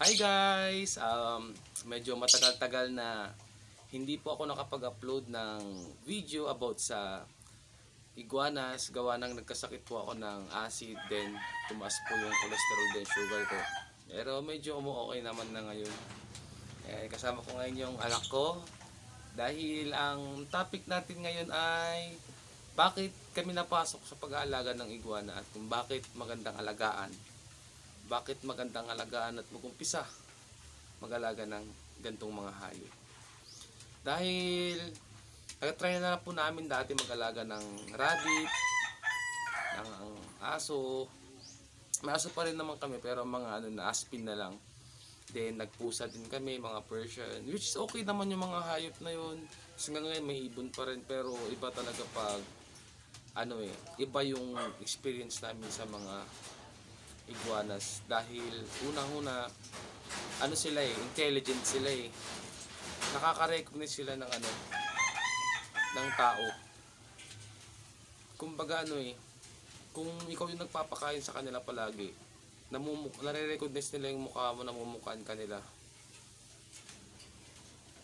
Hi guys! Medyo matagal-tagal na hindi po ako nakapag-upload ng video about sa iguanas. Gawa ng nagkasakit po ako ng acid, then tumaas po yung cholesterol din, sugar ko. Pero medyo okay naman na ngayon. Kasama ko ngayon yung anak ko. Dahil ang topic natin ngayon ay bakit kami napasok sa pag-aalaga ng iguana at kung bakit magandang alagaan. Bakit magandang alagaan at mag-umpisa mag-alaga ng gantong mga hayop. Dahil nag-try na po namin dati mag-alaga ng rabbit, ng aso. May aso pa rin naman kami pero mga aspin na lang. Then nagpusa din kami, mga Persian, which is okay naman yung mga hayop na yun. Kasi ngayon may ibon pa rin pero iba talaga pag iba yung experience namin sa mga iguanas dahil unang-una sila intelligent sila nakaka-recognize sila ng ng tao. Kumbaga kung ikaw yung nagpapakain sa kanila palagi, nare-recognize nila yung mukha mo, namumukhaan kanila.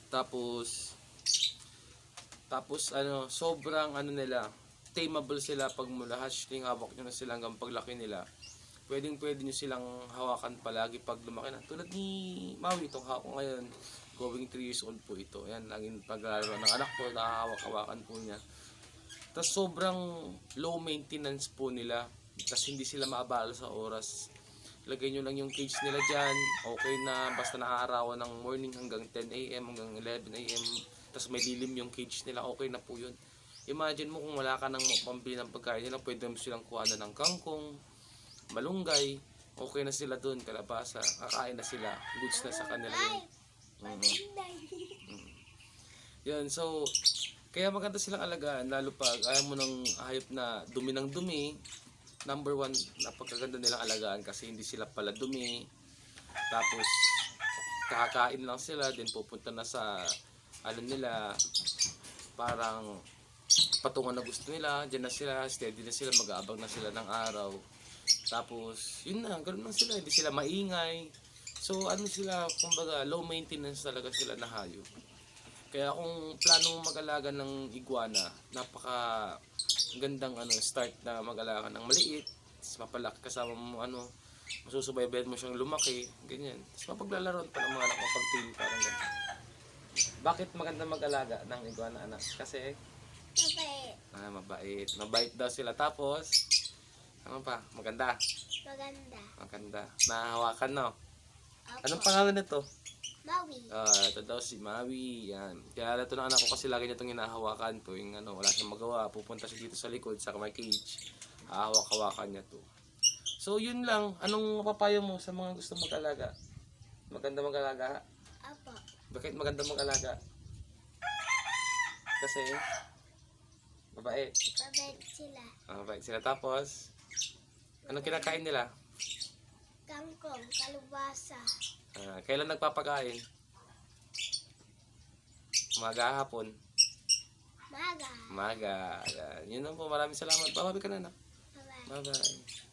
Tapos sobrang nila, tameable sila pag mula hatchling, hawak nyo na sila hanggang paglaki nila. Pwede nyo silang hawakan palagi pag lumaki na. Tulad ni Maui, itong hawak ko ngayon, going 3 years old po ito. Yan, laging paglalaro ng anak ko, nakahawak-hawakan po niya. Tapos sobrang low maintenance po nila. Tapos hindi sila maabala sa oras. Lagay nyo lang yung cage nila dyan. Okay na, basta naaarawan ng morning hanggang 10 AM, hanggang 11 AM. Tapos may dilim yung cage nila, okay na po yun. Imagine mo kung wala ka ng pambili ng pagkain nila, pwede mo silang kuha na ng kangkong, malunggay, okay na sila dun, kalabasa, kakain na sila, goods na sa kanila yun. Yun, so, kaya maganda silang alagaan, lalo pag ayaw mo ng hayop na dumi ng dumi. Number 1, napakaganda nilang alagaan kasi hindi sila pala dumi. Tapos, kakain lang sila, then pupunta na sa, nila, parang, patungan na gusto nila, dyan na sila, steady na sila, mag-aabang na sila ng araw. Tapos, yun na, ganoon lang sila, hindi sila maingay. So, sila, kumbaga, low maintenance talaga sila na hayop. Kaya kung plano mo mag-alaga ng iguana, napaka gandang start na mag-alaga ng maliit, tapos mapalaki kasama mo masusubaybayan mo siyang lumaki, ganyan. Tapos mapaglalaroan pa ng mga anak mo pag-tail, parang ganyan. Bakit maganda mag-alaga ng iguana, anak? Kasi Mabait. Mabait. Mabait daw sila. Tapos, ano pa? Maganda. Maganda. Maganda. Nahahawakan, no? Opo. Anong pangalan nito? Maui. Ito daw si Maui. Yan. Kaya ito ng anak ko kasi lagi niya itong hinahawakan. Tuwing wala siyang magawa. Pupunta siya dito sa likod, sa may cage. Hahawak-hawakan niya to. So, yun lang. Anong mapapayo mo sa mga gusto mag-alaga? Maganda mag-alaga? Opo. Bakit maganda mag-alaga? Kasi, mabait. Mabait sila. Mabait sila. Tapos, anong kinakain nila? Kangkong, kalubasa. Kailan nagpapakain? Umaga, hapon? Maga. Umaga. Yun lang po. Maraming salamat. Bababi ka na. Bye-bye. Bye-bye.